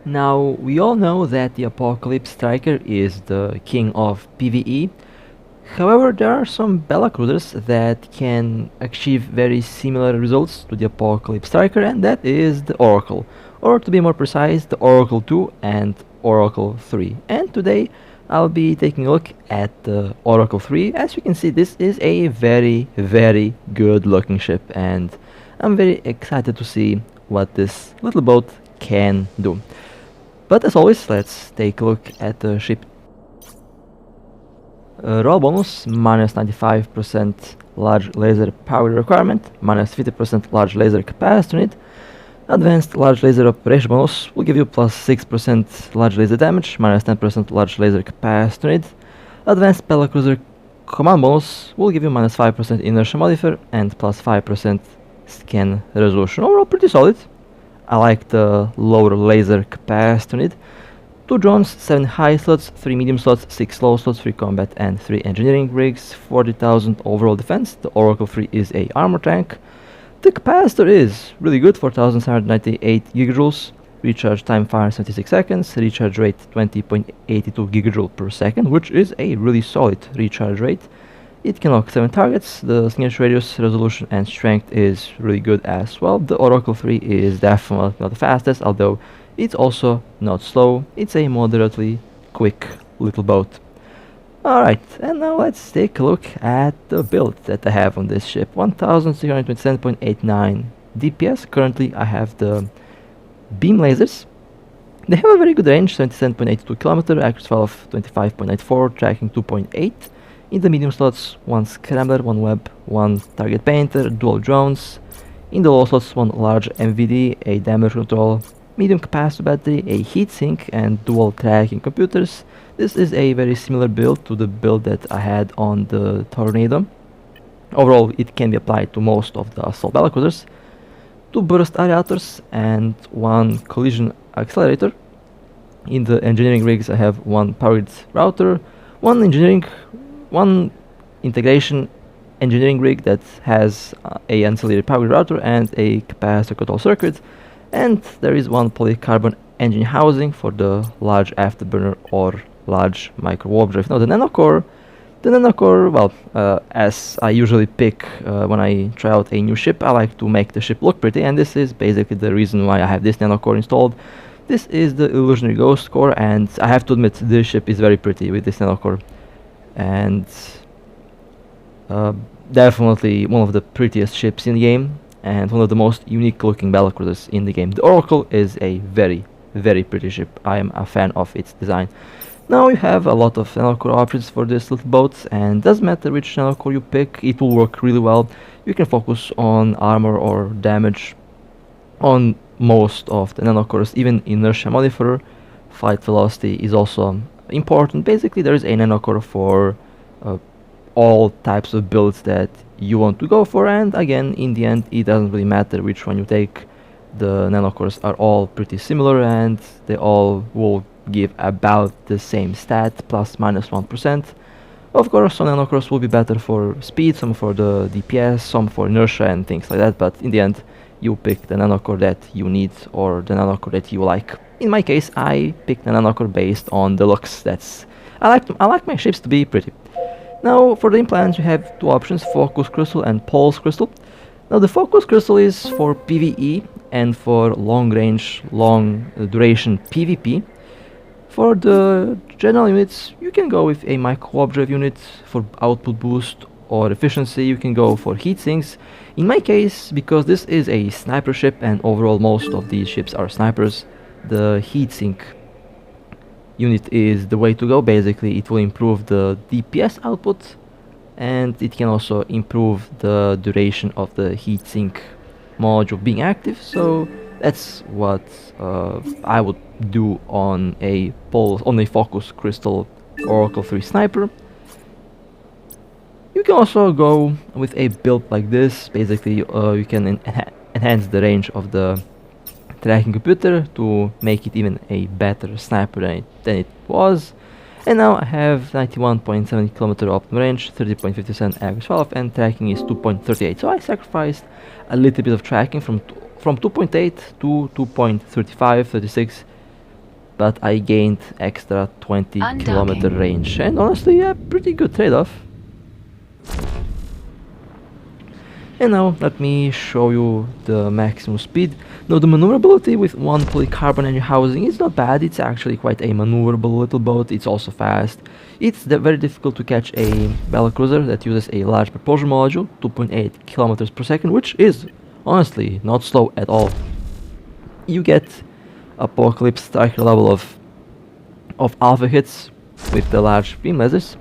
Now, we all know that the Apocalypse Striker is the king of PvE. However, there are some Battlecruisers that can achieve very similar results to the Apocalypse Striker, and that is the Oracle. Or to be more precise, the Oracle 2 and Oracle 3. And today, I'll be taking a look at the Oracle 3. As you can see, this is a very good looking ship, and I'm very excited to see what this little boat can do. But as always, let's take a look at the ship. Roll bonus, minus 95% large laser power requirement, minus 50% large laser capacity unit. Advanced large laser operation bonus will give you plus 6% large laser damage, minus 10% large laser capacity unit. Advanced Battlecruiser command bonus will give you minus 5% inertia modifier and plus 5% scan resolution. Overall pretty solid. I like the lower laser capacity unit. 2 drones, 7 high slots, 3 medium slots, 6 low slots, 3 combat and 3 engineering rigs, 40,000 overall defense. The Oracle 3 is a armor tank. The capacitor is really good, 4798 gigajoules, recharge time 576 seconds, recharge rate 20.82 gigajoule per second, which is a really solid recharge rate. It can lock 7 targets, the signature radius, resolution and strength is really good as well. The Oracle 3 is definitely not the fastest, although it's also not slow. It's a moderately quick little boat. Alright, and now let's take a look at the build that I have on this ship. 1327.89 DPS. Currently I have the beam lasers. They have a very good range, 77.82 km, accuracy file of 25.94, tracking 2.8. In the medium slots, 1 scrambler, 1 web, 1 target painter, dual drones. In the low slots, 1 large MVD, a damage control, medium capacitor battery, a heatsink and dual tracking computers. This is a very similar build to the build that I had on the Tornado. Overall, it can be applied to most of the assault battlecruisers. 2 burst aerators and 1 collision accelerator. In the engineering rigs, I have 1 powered router, 1 integration engineering rig that has a ancillary powered router and a capacitor control circuit. And there is 1 polycarbon engine housing for the large afterburner or large micro warp drive. Now the nanocore, well, as I usually pick when I try out a new ship, I like to make the ship look pretty, and this is basically the reason why I have this nanocore installed. This is the Illusionary Ghost core, and I have to admit this ship is very pretty with this nanocore, and definitely one of the prettiest ships in the game, and one of the most unique looking battlecruisers in the game. The Oracle is a very pretty ship. I am a fan of its design. Now you have a lot of nanocore options for this little boat, and doesn't matter which nanocore you pick, it will work really well. You can focus on armor or damage on most of the nanocores, even inertia modifier. Flight velocity is also important. Basically there is a nanocore for all types of builds that you want to go for, and again in the end it doesn't really matter which one you take. The nanocores are all pretty similar and they all will give about the same stat, plus minus 1%. Of course some nanocores will be better for speed, some for the DPS, some for inertia and things like that, but in the end you pick the nanocore that you need or the nanocore that you like. In my case I picked the nanocore based on the looks. I like my ships to be pretty. Now for the implants you have 2 options, Focus Crystal and Pulse Crystal. Now the Focus Crystal is for PvE and for long range, long duration PvP. For the general units you can go with a micro warp drive unit for output boost or efficiency. You can go for heat sinks. In my case, because this is a sniper ship and overall most of these ships are snipers, the heat sink unit is the way to go. Basically it will improve the DPS output and it can also improve the duration of the heatsink module being active, so that's what I would do on a Focus Crystal Oracle 3 Sniper. You can also go with a build like this. Basically you can enhance the range of the tracking computer to make it even a better sniper than it was. And now I have 91.7 km optimal range, 30.57 average fall off, and tracking is 2.38. So I sacrificed a little bit of tracking from 2.8 to 2.35, 36, but I gained extra 20-kilometer range, and honestly, yeah, pretty good trade-off. And now let me show you the maximum speed. Now the maneuverability with one polycarbonate engine housing is not bad. It's actually quite a maneuverable little boat. It's also fast. It's very difficult to catch a Battlecruiser that uses a large propulsion module, 2.8 kilometers per second, which is honestly not slow at all. You get Apocalypse striker level of alpha hits with the large beam lasers,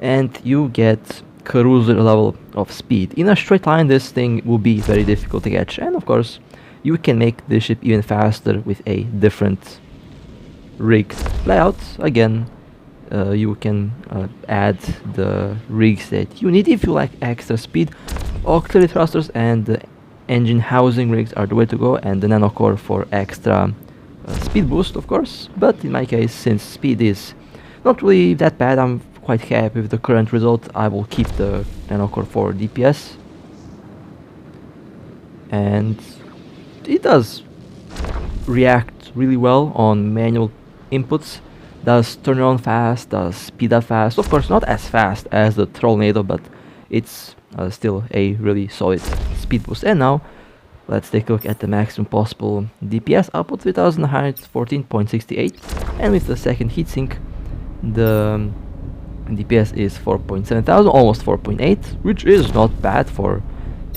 and you get cruiser level of speed. In a straight line, this thing will be very difficult to catch, and of course you can make the ship even faster with a different rig layout. Again, you can add the rigs that you need if you like extra speed. Auxiliary thrusters and the engine housing rigs are the way to go, and the nanocore for extra speed boost, of course. But in my case, since speed is not really that bad, I'm quite happy with the current result. I will keep the nanocore for DPS, and it does react really well on manual inputs, does turn on fast, does speed up fast. Of course not as fast as the Trollnado, but it's still a really solid speed boost. And now let's take a look at the maximum possible DPS output, 3114.68, and with the second heatsink the DPS is 4.7 thousand, almost 4.8, which is not bad for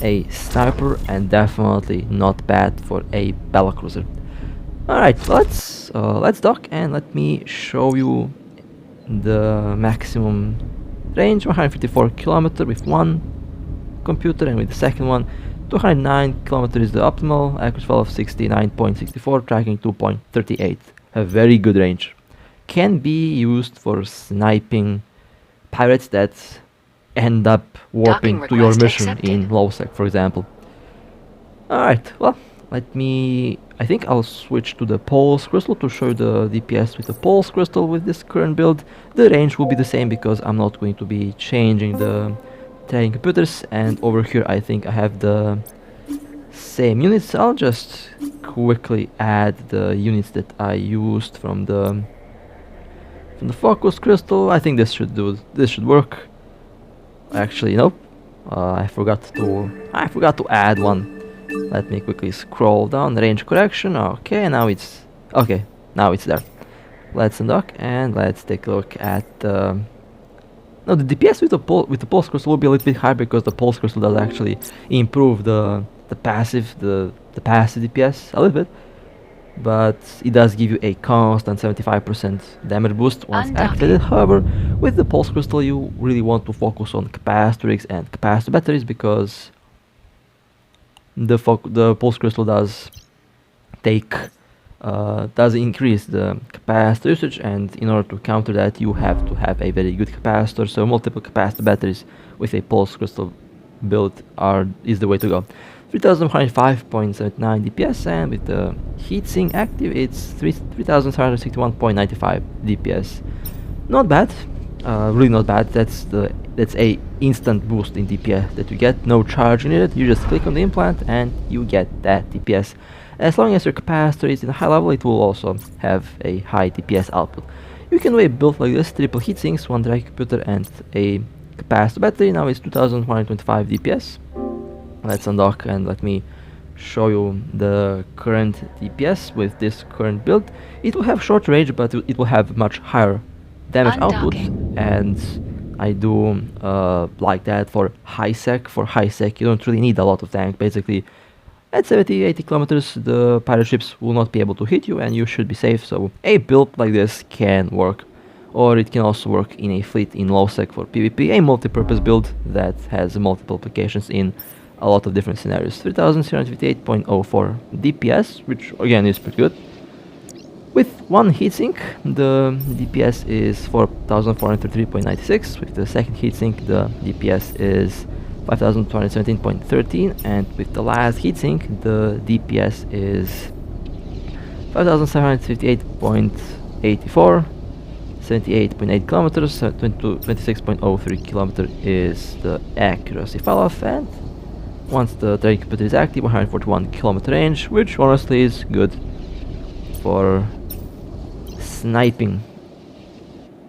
a sniper and definitely not bad for a Battlecruiser. Alright, let's dock and let me show you the maximum range. 154 kilometer with one computer, and with the second one 209 kilometer is the optimal, accuracy value of 69.64, tracking 2.38. A very good range. Can be used for sniping pirates that end up warping to your mission accepted. In low sec, for example. Alright, well, I think I'll switch to the Pulse Crystal to show the DPS with the Pulse Crystal with this current build. The range will be the same because I'm not going to be changing the training computers, and over here I think I have the same units. I'll just quickly add the units that I used from the Focus Crystal. I think this should work. Actually, nope. I forgot to add one. Let me quickly scroll down. Range correction. Okay, now it's there. Let's undock and let's take a look at now the DPS with the Pulse Crystal will be a little bit higher because the Pulse Crystal does actually improve the passive DPS a little bit, but it does give you a constant 75% damage boost once activated. However, with the Pulse Crystal you really want to focus on capacitor rigs and capacitor batteries because the Pulse Crystal does increase the capacitor usage, and in order to counter that you have to have a very good capacitor, so multiple capacitor batteries with a Pulse Crystal build is the way to go. 3105.79 DPS, and with the heatsink active it's 3761.95 DPS. Not bad, really not bad. That's a instant boost in DPS that you get, no charge needed. You just click on the implant and you get that DPS. As long as your capacitor is in a high level, it will also have a high DPS output. You can do a build like this: triple heatsinks, one direct computer and a capacitor battery. Now it's 2125 DPS. Let's undock and let me show you the current DPS with this current build. It will have short range, but it will have much higher damage output, and I do like that for high sec. For high sec you don't really need a lot of tank. Basically at 70-80 kilometers the pirate ships will not be able to hit you and you should be safe, so a build like this can work. Or it can also work in a fleet in low sec for PvP, a multi-purpose build that has multiple applications in a lot of different scenarios. 3758.04 DPS, which again is pretty good. With one heatsink the DPS is 4433.96, with the second heatsink the DPS is 5217.13, and with the last heatsink the DPS is 5758.84, 78.8 kilometers, 26.03 kilometer is the accuracy fall-off, and once the training computer is active, 141 kilometer range, which honestly is good for sniping.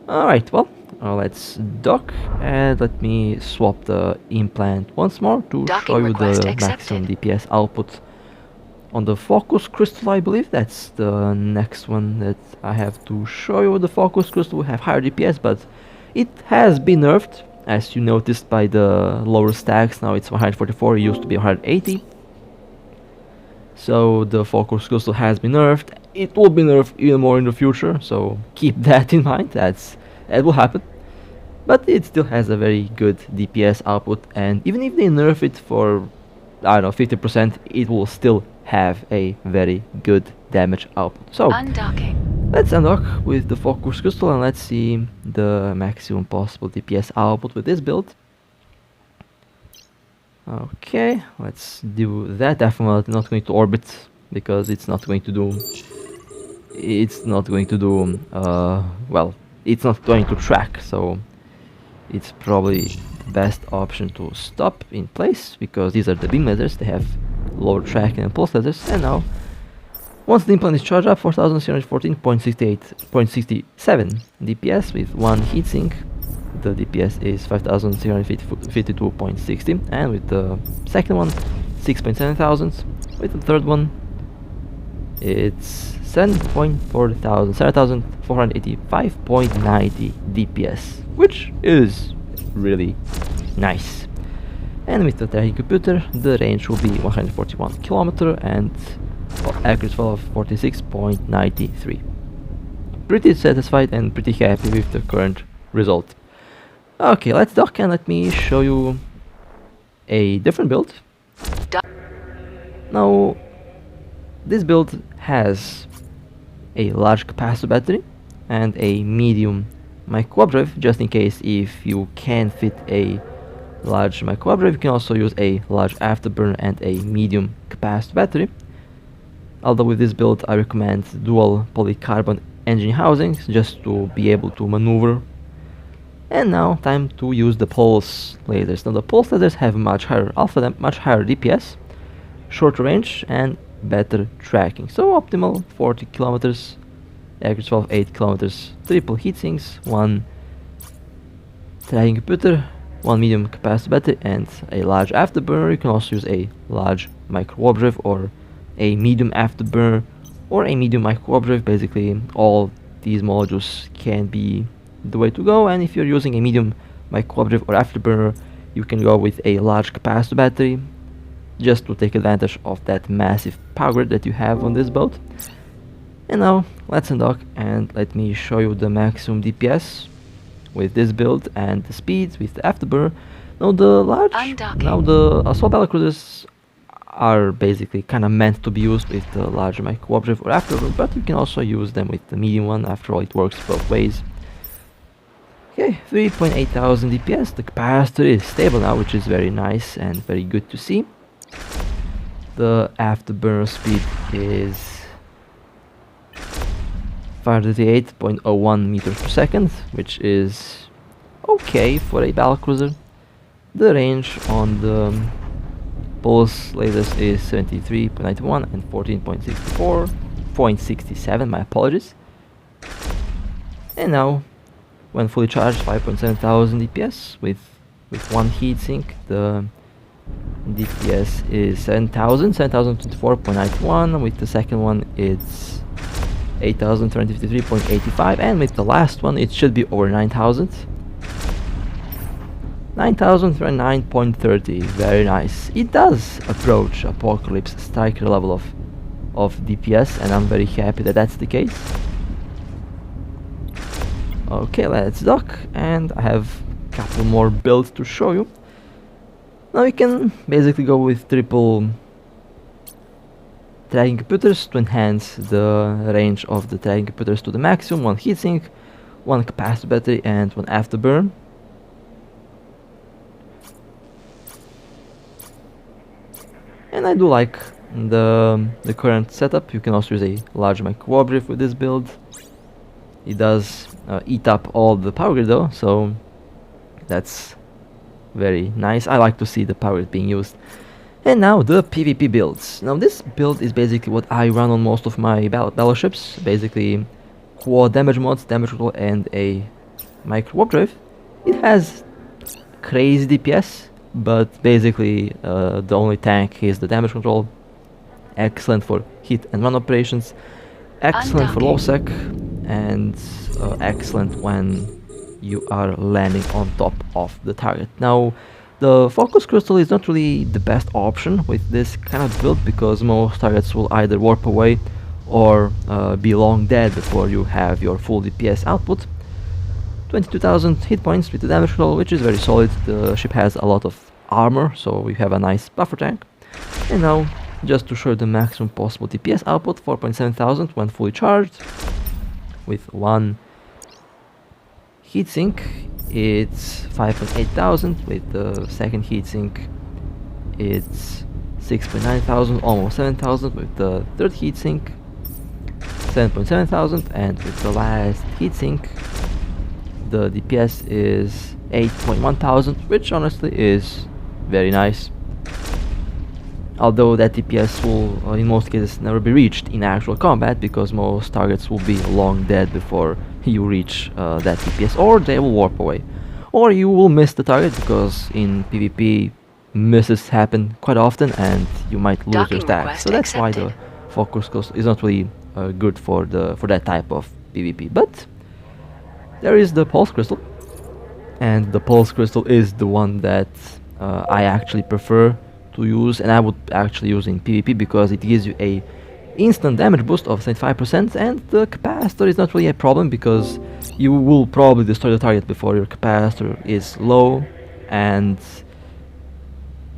Alright, well, let's dock and let me swap the implant once more to show you the maximum DPS output on the focus crystal. I believe that's the next one that I have to show you. The focus crystal will have higher DPS, but it has been nerfed, as you noticed by the lower stacks. Now it's 144, it used to be 180. So the focus crystal has been nerfed. It will be nerfed even more in the future, so keep that in mind. That will happen. But it still has a very good DPS output, and even if they nerf it for, I don't know, 50%, it will still have a very good damage output. So let's undock with the focus crystal and let's see the maximum possible DPS output with this build. Okay, let's do that. Definitely not going to orbit, because it's not going to do well, it's not going to track, so it's probably the best option to stop in place, because these are the beam lasers. They have lower tracking and pulse lasers. And now, once the implant is charged up, 4314.67 DPS with one heatsink. The DPS is 5352.60, and with the second one 6.7,000. With the third one it's 7,485.90 DPS, which is really nice. And with the tracking computer, the range will be 141 km and accuracy of 46.93. Pretty satisfied and pretty happy with the current result. Okay, let's dock and let me show you a different build. Now, this build has a large capacitor battery and a medium micro drive, just in case if you can't fit a large micro drive, you can also use a large afterburner and a medium capacitor battery. Although with this build I recommend dual polycarbon engine housings just to be able to maneuver. And now time to use the pulse lasers. Now the pulse lasers have much higher alpha, much higher DPS, shorter range and better tracking. So optimal 40 kilometers, accuracy of 8 kilometers, triple heatsinks, one tracking computer, one medium capacitor battery and a large afterburner. You can also use a large micro warp drive or a medium afterburner or a medium micro warp drive. Basically all these modules can be the way to go, and if you're using a medium micro warp drive or afterburner, you can go with a large capacitor battery just to take advantage of that massive power grid that you have on this boat. And now let's undock and let me show you the maximum DPS with this build and the speeds with the afterburner. Now the assault battlecruisers are basically kind of meant to be used with the larger micro warp drive or afterburner, but you can also use them with the medium one. After all, it works both ways. Okay, 3,800 DPS. The capacitor is stable now, which is very nice and very good to see. The afterburner speed is 538.01 meters per second, which is okay for a battlecruiser. The range on the pulse lasers is 73.91 and 14.67, my apologies. And now, when fully charged, 5,700 DPS with one heatsink, the DPS is 7,024.91. With the second one it's 8,353.85, and with the last one it should be over 9,000. 9,039.30. Very nice. It does approach Apocalypse Striker level of DPS, and I'm very happy that that's the case. Okay, let's dock, and I have a couple more builds to show you. Now you can basically go with triple tracking computers to enhance the range of the tracking computers to the maximum. One heatsink, one capacitor battery and one afterburn. And I do like the current setup. You can also use a large micro warp drive with this build. It does eat up all the power grid though, so that's very nice. I like to see the power grid being used. And now the PvP builds. Now this build is basically what I run on most of my battleships. Basically quad damage mods, damage control, and a micro warp drive. It has crazy DPS, but basically the only tank is the damage control. Excellent for hit and run operations, excellent for low sec, and excellent when you are landing on top of the target. Now, the focus crystal is not really the best option with this kind of build because most targets will either warp away or be long dead before you have your full DPS output. 22,000 hit points with the damage control, which is very solid. The ship has a lot of armor, so we have a nice buffer tank. And now, just to show the maximum possible DPS output, 4,700 when fully charged. With one heatsink, it's 5,800. With the second heatsink, it's 6,900, almost 7,000. With the third heatsink, 7,700, and with the last heatsink, the DPS is 8,100, which honestly is very nice. Although that DPS will, in most cases, never be reached in actual combat because most targets will be long dead before you reach that DPS, or they will warp away. Or you will miss the target because in PvP misses happen quite often and you might lose your stack. So that's why the focus cost is not really good for that type of PvP. But there is the pulse crystal, and the pulse crystal is the one that I actually prefer to use, and I would actually use in PvP because it gives you a instant damage boost of 75%, and the capacitor is not really a problem because you will probably destroy the target before your capacitor is low, and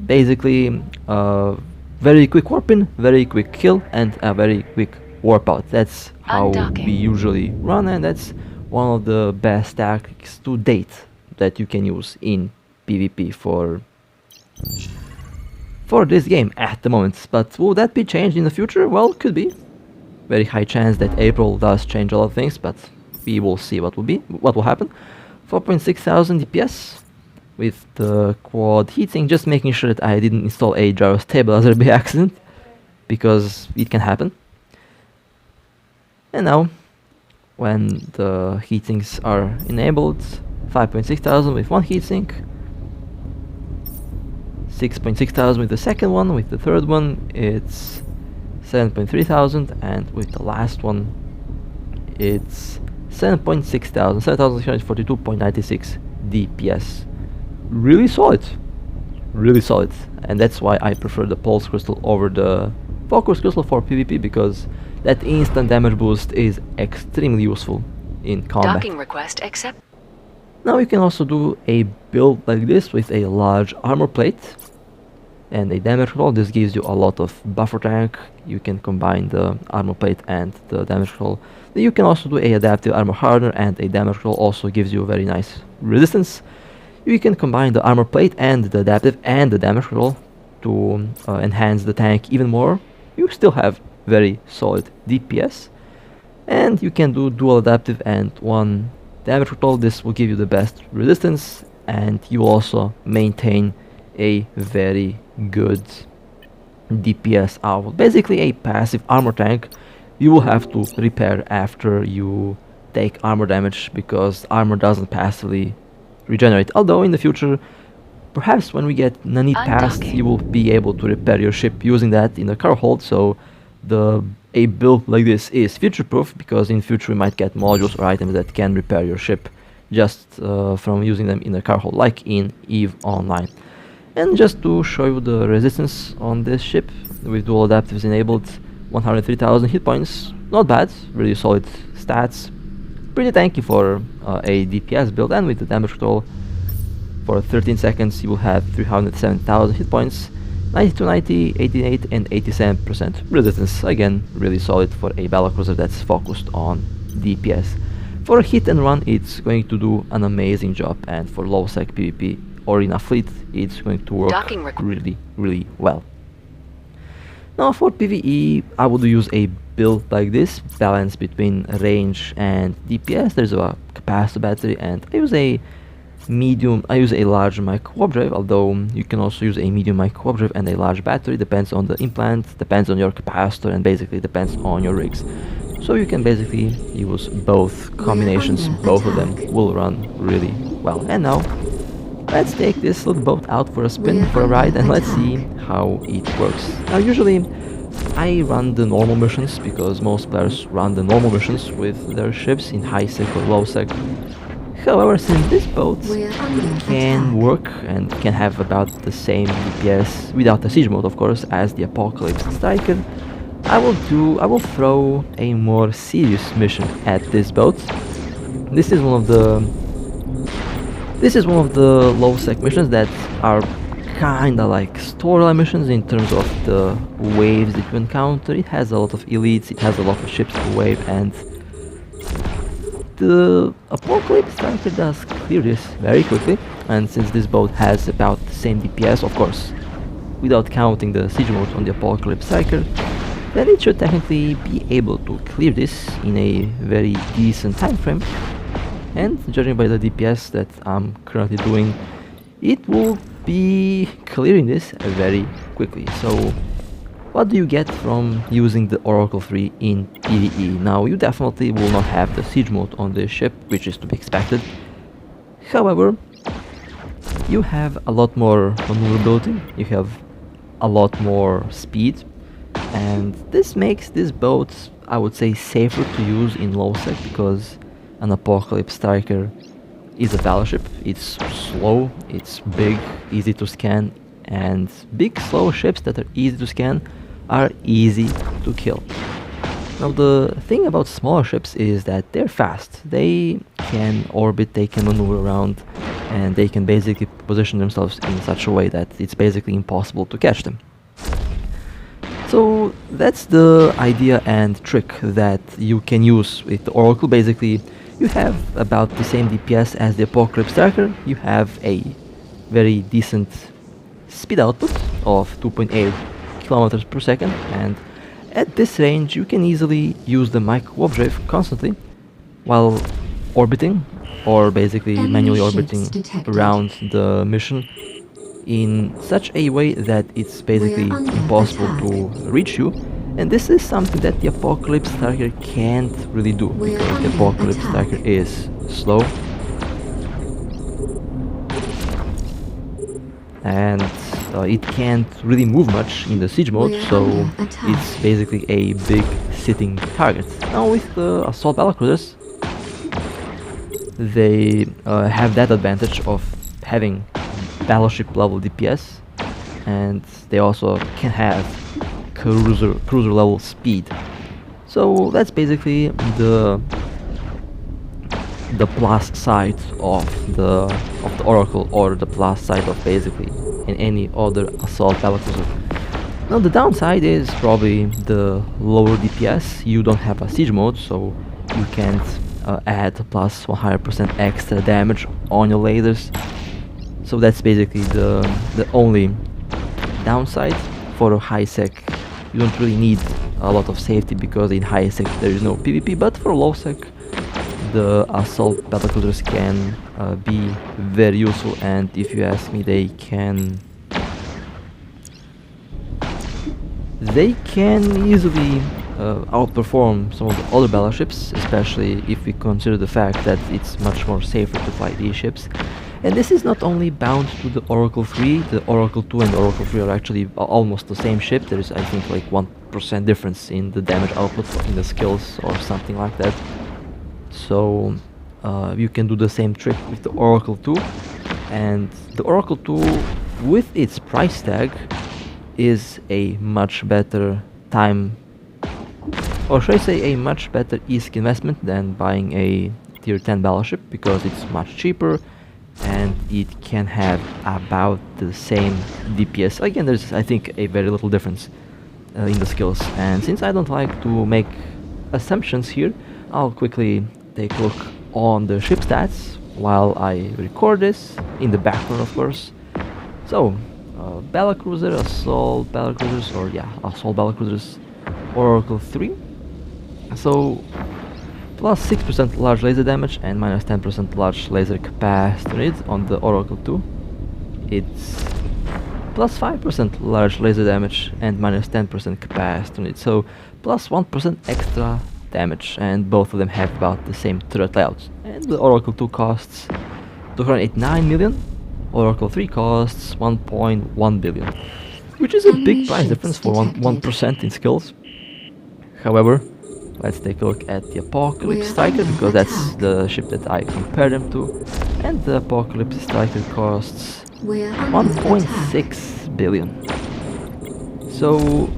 basically very quick warp in, very quick kill, and a very quick warp out. That's how we usually run, and that's one of the best tactics to date that you can use in PvP for this game at the moment. But will that be changed in the future? Well, could be. Very high chance that April does change a lot of things, but we will see what will happen. 4,600 DPS with the quad heatsink, just making sure that I didn't install a gyro stabilizer by accident, because it can happen. And now, when the heatsinks are enabled, 5,600 with one heatsink, 6,600 with the second one, with the third one it's 7,300, and with the last one it's 7,600, 7,642.96 DPS. Really solid, and that's why I prefer the pulse crystal over the focus crystal for PvP, because that instant damage boost is extremely useful in combat. Docking request accept. Now you can also do a build like this with a large armor plate and a damage control. This gives you a lot of buffer tank. You can combine the armor plate and the damage control. Then you can also do a adaptive armor hardener, and a damage control also gives you a very nice resistance. You can combine the armor plate and the adaptive and the damage control to enhance the tank even more. You still have very solid DPS, and you can do dual adaptive and one damage control. This will give you the best resistance, and you also maintain a very good DPS output. Basically a passive armor tank you will have to repair after you take armor damage, because armor doesn't passively regenerate. Although in the future, perhaps when we get Nanite passed, you will be able to repair your ship using that in the cargo hold. So a build like this is future proof, because in future we might get modules or items that can repair your ship just from using them in the cargo hold, like in EVE Online. And just to show you the resistance on this ship, with dual adaptives enabled, 103,000 hit points, not bad, really solid stats, pretty tanky for a DPS build. And with the damage control, for 13 seconds you will have 307,000 hit points, 92, 90, 88 and 87% resistance. Again, really solid for a Battlecruiser that's focused on DPS. For hit and run, it's going to do an amazing job, and for low sec PvP or in a fleet, it's going to work really well. Now for PvE, I would use a build like this, balance between range and DPS. There's a capacitor battery, and I use a large micro warp drive, although you can also use a medium micro warp drive and a large battery. Depends on the implant, depends on your capacitor, and basically depends on your rigs. So you can basically use both combinations, both of them will run really well. And now, let's take this little boat out for a spin, for a ride, and let's see how it works. Now usually, I run the normal missions because most players run the normal missions with their ships in high sec or low sec. However, since this boat can work and can have about the same DPS without the siege mode, of course, as the Apocalypse Striker, I will throw a more serious mission at this boat. This is one of the low sec missions that are kinda like storyline missions in terms of the waves that you encounter. It has a lot of elites, it has a lot of ships per wave, and the Apocalypse Striker does clear this very quickly. And since this boat has about the same DPS, of course, without counting the siege mode on the Apocalypse Striker, then it should technically be able to clear this in a very decent time frame. And judging by the DPS that I'm currently doing, it will be clearing this very quickly. So what do you get from using the Oracle 3 in PvE? Now, you definitely will not have the siege mode on this ship, which is to be expected. However, you have a lot more maneuverability, you have a lot more speed, and this makes this boat, I would say, safer to use in low sec because an Apocalypse Striker is a battleship. It's slow, it's big, easy to scan, and big slow ships that are easy to scan are easy to kill. Now the thing about smaller ships is that they're fast. They can orbit, they can maneuver around, and they can basically position themselves in such a way that it's basically impossible to catch them. So that's the idea and trick that you can use with the Oracle. Basically, you have about the same DPS as the Apocalypse Striker, you have a very decent speed output of 2.8 kilometers per second, and at this range you can easily use the micro warp drive constantly while orbiting, or basically manually orbiting around the mission in such a way that it's basically impossible to reach you. And this is something that the Apocalypse Striker can't really do, because the Apocalypse Striker is slow and it can't really move much in the siege mode, so it's basically a big sitting target. Now with the assault battlecruisers, they have that advantage of having battleship level DPS, and they also can have cruiser level speed. So that's basically the plus side of the Oracle, or the plus side of basically in any other assault battlecruiser. Now the downside is probably the lower DPS. You don't have a siege mode, so you can't add plus 100% extra damage on your lasers. So that's basically the only downside. For a high sec, you don't really need a lot of safety because in high sec there is no PvP, but for low sec the assault battlecruisers can be very useful, and if you ask me, they can easily outperform some of the other battleships, especially if we consider the fact that it's much more safer to fly these ships. And this is not only bound to the Oracle 3, the Oracle 2 and the Oracle 3 are actually almost the same ship. There is, I think, like 1% difference in the damage output in the skills or something like that. So you can do the same trick with the Oracle 2, and the Oracle 2 with its price tag is a much better time, or should I say a much better easy investment than buying a tier 10 battleship, because it's much cheaper and it can have about the same DPS. Again, there's, I think, a very little difference in the skills, and since I don't like to make assumptions here, I'll quickly take a look on the ship stats while I record this, in the background of course. So, Battlecruiser, Assault Battlecruisers, or yeah, Assault Battlecruisers, Oracle 3. So, plus 6% large laser damage and minus 10% large laser capacity on the Oracle 2. It's plus 5% large laser damage and minus 10% capacity. So plus 1% extra damage, and both of them have about the same turret layouts. And the Oracle 2 costs 289 million, Oracle 3 costs 1.1 billion, which is a big price difference for 1% in skills. However, let's take a look at the Apocalypse Striker, because that's the ship that I compare them to, and the Apocalypse Striker costs 1.6 billion. So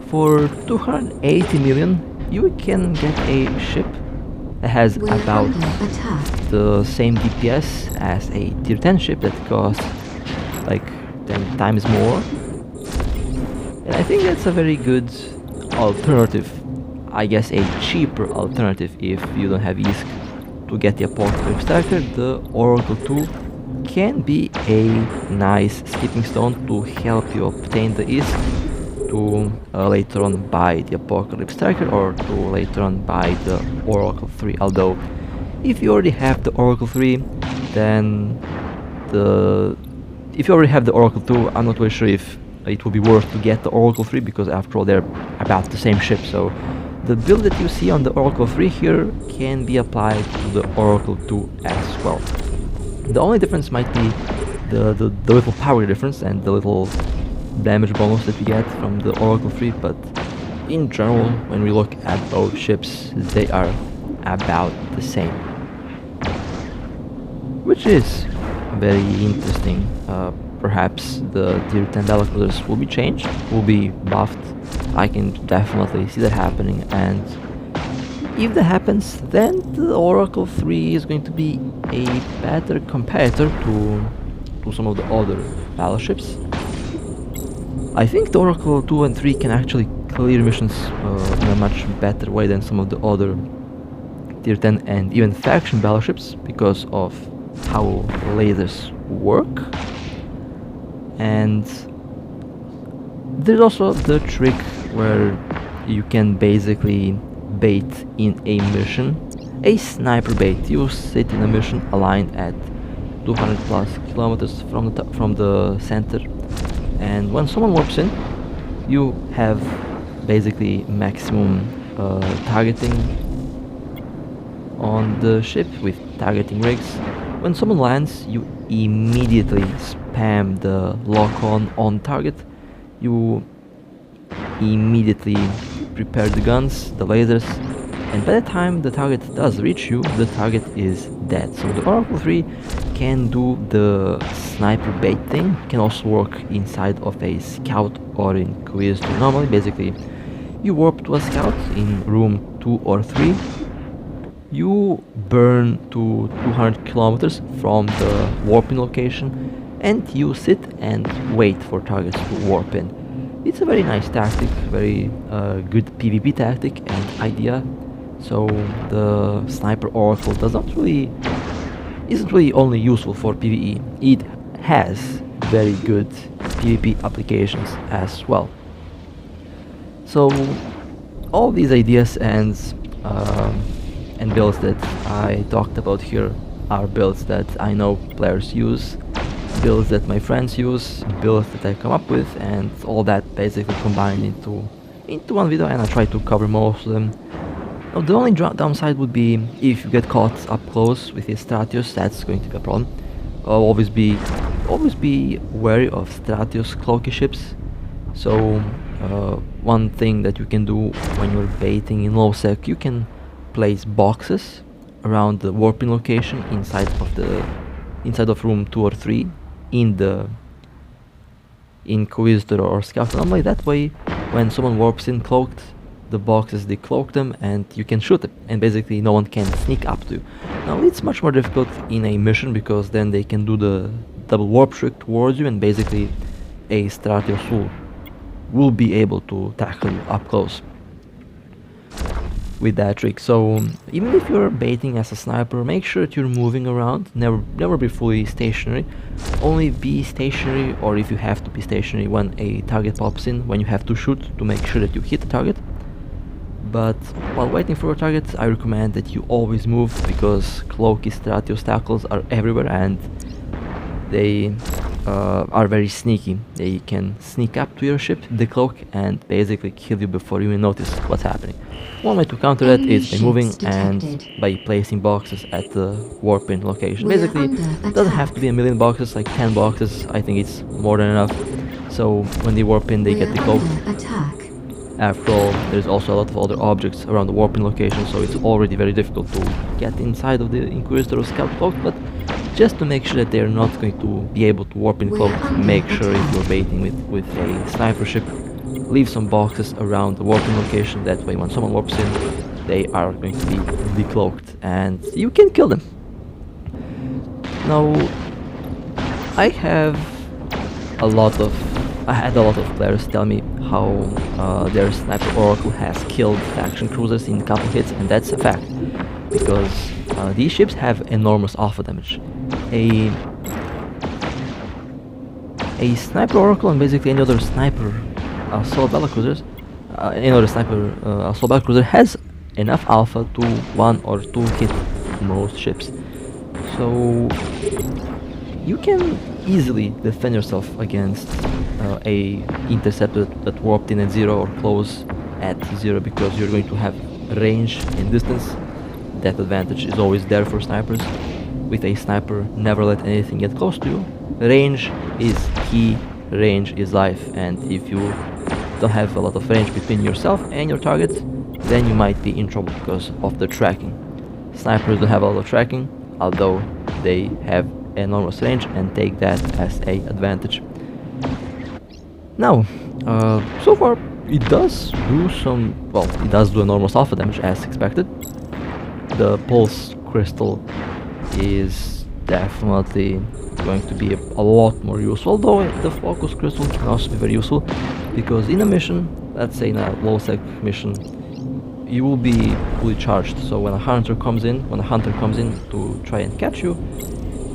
for 280 million you can get a ship that has about the same DPS as a tier 10 ship that costs like 10 times more. And I think that's a very good alternative, I guess a cheaper alternative if you don't have ISK to get the Apocalypse Striker. The Oracle 2 can be a nice skipping stone to help you obtain the ISK to later on buy the Apocalypse Striker, or to later on buy the Oracle 3. Although if you already have the Oracle 3, then if you already have the Oracle 2, I'm not really sure if it will be worth to get the Oracle 3, because after all they're about the same ship. So the build that you see on the Oracle 3 here can be applied to the Oracle 2 as well. The only difference might be the little power difference and the little damage bonus that we get from the Oracle 3, but in general, when we look at both ships, they are about the same, which is very interesting. Perhaps the tier 10 Battlecruisers will be changed, will be buffed. I can definitely see that happening, and if that happens, then the Oracle 3 is going to be a better competitor to some of the other battleships. I think the Oracle 2 and 3 can actually clear missions in a much better way than some of the other tier 10 and even faction battleships, because of how lasers work. And there's also the trick where you can basically bait in a mission, a sniper bait. You sit in a mission aligned at 200 plus kilometers from the center, and when someone warps in, you have basically maximum targeting on the ship with targeting rigs. When someone lands, you immediately spam the lock on target. You immediately prepare the guns, the lasers, and by the time the target does reach you, the target is dead. So the Oracle 3 can do the sniper bait thing, can also work inside of a scout or in Inquisitor. Normally, basically, you warp to a scout in room 2 or 3, you burn to 200 kilometers from the warping location, and you sit and wait for targets to warp in. It's a very nice tactic, very good PvP tactic and idea. So the Sniper Oracle isn't really only useful for PvE. It has very good PvP applications as well. So all these ideas and builds that I talked about here are builds that I know players use, builds that my friends use, builds that I come up with, and all that basically combined into one video, and I try to cover most of them. Now, the only downside would be if you get caught up close with his Stratios. That's going to be a problem. Always be wary of Stratios cloaky ships. So one thing that you can do when you're baiting in low sec, you can place boxes around the warping location inside of room 2 or 3 in Inquisitor or Scout anomaly. That way, when someone warps in cloaked, the boxes decloak them and you can shoot them, and basically no one can sneak up to you. Now it's much more difficult in a mission, because then they can do the double warp trick towards you, and basically a Stratios will be able to tackle you up close with that trick. So even if you're baiting as a sniper, make sure that you're moving around. Never be fully stationary. Only be stationary, or if you have to be stationary, when a target pops in, when you have to shoot, to make sure that you hit the target. But while waiting for your target, I recommend that you always move, because cloaky Stratios tackles are everywhere, and they are very sneaky. They can sneak up to your ship, decloak, and basically kill you before you even notice what's happening. One way to counter that is by moving and by placing boxes at the warp in location. Basically, it doesn't have to be a million boxes, like 10 boxes. I think it's more than enough. So when they warp in, they get decloaked. After all, there's also a lot of other objects around the warping location, so it's already very difficult to get inside of the Inquisitor or Scout cloak, but just to make sure that they're not going to be able to warp in cloak, make sure if you're baiting with a sniper ship, leave some boxes around the warping location, that way when someone warps in, they are going to be decloaked and you can kill them. Now, I had a lot of players tell me how their Sniper Oracle has killed faction cruisers in a couple hits, and that's a fact, because these ships have enormous alpha damage. A Sniper Oracle and basically any other Sniper Assault Battlecruisers, Assault Battlecruiser has enough alpha to 1 or 2 hit most ships. So you can easily defend yourself against a interceptor that warped in at 0 or close at 0, because you're going to have range and distance. That advantage is always there for snipers. With a sniper, never let anything get close to you. Range is key, range is life, and if you don't have a lot of range between yourself and your target, then you might be in trouble because of the tracking. Snipers don't have a lot of tracking, although they have enormous range and take that as a advantage. Now, so far it does do enormous alpha damage as expected. The pulse crystal is definitely going to be a lot more useful, although the focus crystal can also be very useful, because in a mission, let's say in a low sec mission, you will be fully charged, so when a hunter comes in to try and catch you,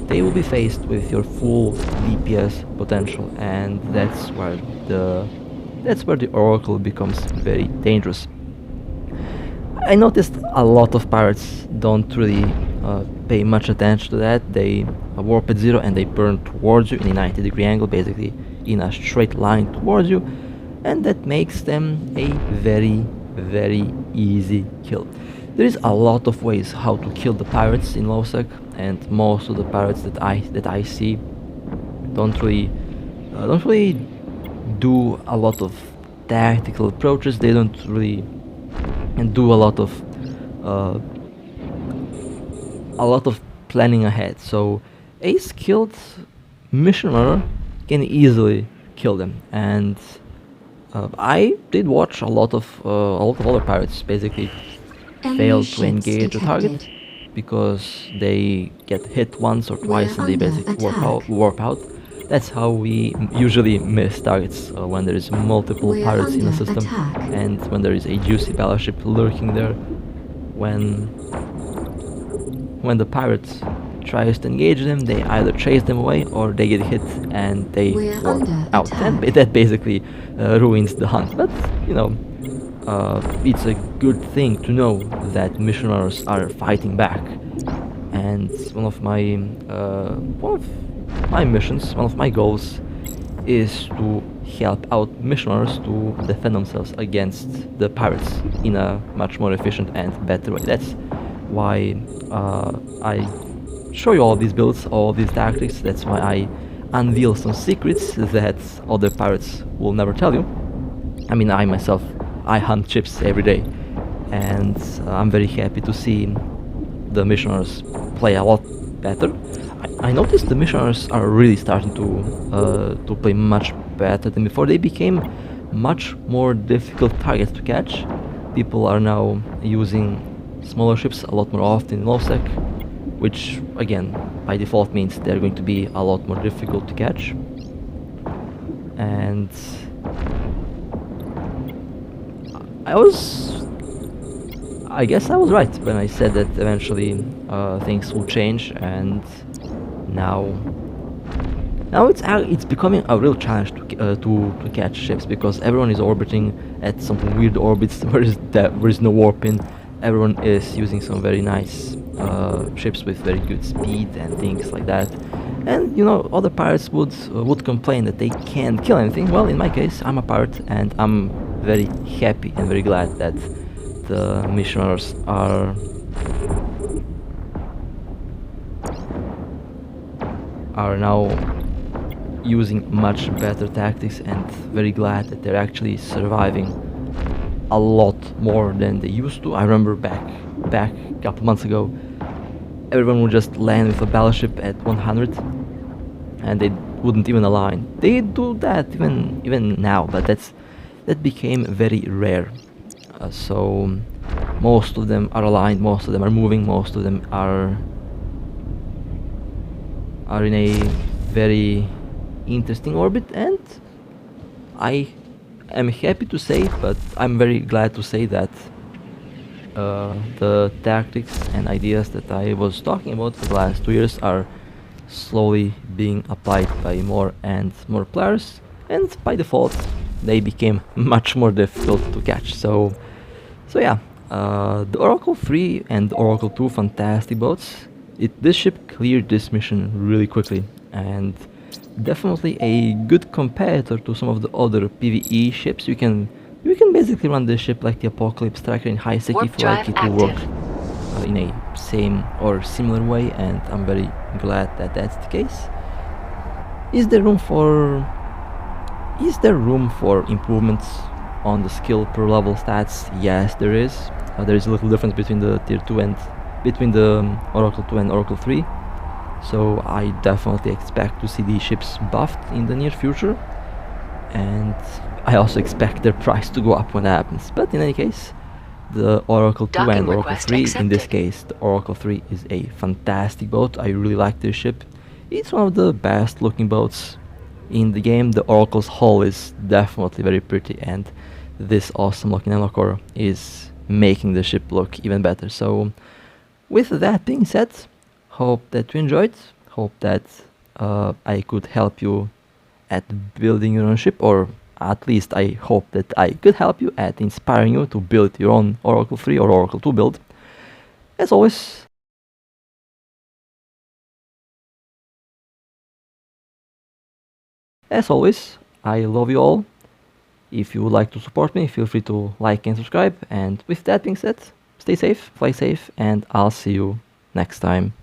they will be faced with your full DPS potential, and that's where the Oracle becomes very dangerous. I noticed a lot of pirates don't really pay much attention to that. They warp at 0 and they burn towards you in a 90-degree angle, basically in a straight line towards you, and that makes them a very, very easy kill. There is a lot of ways how to kill the pirates in low sec, and most of the pirates that I see don't really do a lot of tactical approaches. They don't really do a lot of planning ahead. So a skilled mission runner can easily kill them, and I did watch a lot of other pirates basically fail to engage a target because they get hit once or twice and they basically warp out. That's how we usually miss targets, when there is multiple pirates in a system and when there is a juicy battleship lurking there. When the pirates tries to engage them, they either chase them away or they get hit and they warp out. And that basically ruins the hunt. But you know, it's a good thing to know that mission runners are fighting back. And one of my goals is to help out mission runners to defend themselves against the pirates in a much more efficient and better way. That's why I show you all these builds, all these tactics. That's why I unveil some secrets that other pirates will never tell you. I mean, I myself, I hunt ships every day, and I'm very happy to see the missioners play a lot better. I noticed the missioners are really starting to play much better than before. They became much more difficult targets to catch. People are now using smaller ships a lot more often in low sec, which again by default means they're going to be a lot more difficult to catch. And I guess I was right when I said that eventually things will change, and now it's becoming a real challenge to catch ships, because everyone is orbiting at some weird orbits where is no warp in. Everyone is using some very nice ships with very good speed and things like that, And you know, other pirates would complain that they can't kill anything. Well, in my case, I'm a pirate, and I'm very happy and very glad that the mission runners are now using much better tactics, and very glad that they're actually surviving a lot more than they used to. I remember back a couple months ago, everyone would just land with a battleship at 100 and they wouldn't even align. They do that even now, but that became very rare. So most of them are aligned, most of them are moving, most of them are in a very interesting orbit, and I am happy to say, but I'm very glad to say that the tactics and ideas that I was talking about for the last 2 years are slowly being applied by more and more players, and by default they became much more difficult to catch. So yeah, the Oracle 3 and the Oracle 2, fantastic boats. This ship cleared this mission really quickly, and definitely a good competitor to some of the other PvE ships. You can basically run this ship like the Apocalypse Tracker in high sec if you like. It will work in a same or similar way, and I'm very glad that that's the case. Is there room for improvements on the skill per level stats? Yes, there is. There is a little difference between the tier 2 and between the Oracle 2 and Oracle 3. So I definitely expect to see these ships buffed in the near future, and I also expect their price to go up when that happens. But in any case, the Oracle 2 and Oracle 3, in this case the Oracle 3 is a fantastic boat. I really like this ship. It's one of the best looking boats in the game. The Oracle's hull is definitely very pretty, and this awesome looking core is making the ship look even better. So with that being said, hope that you enjoyed, hope that I could help you at building your own ship, or at least I hope that I could help you at inspiring you to build your own Oracle 3 or Oracle 2 build. As always, I love you all. If you would like to support me, feel free to like and subscribe. And with that being said, stay safe, fly safe, and I'll see you next time.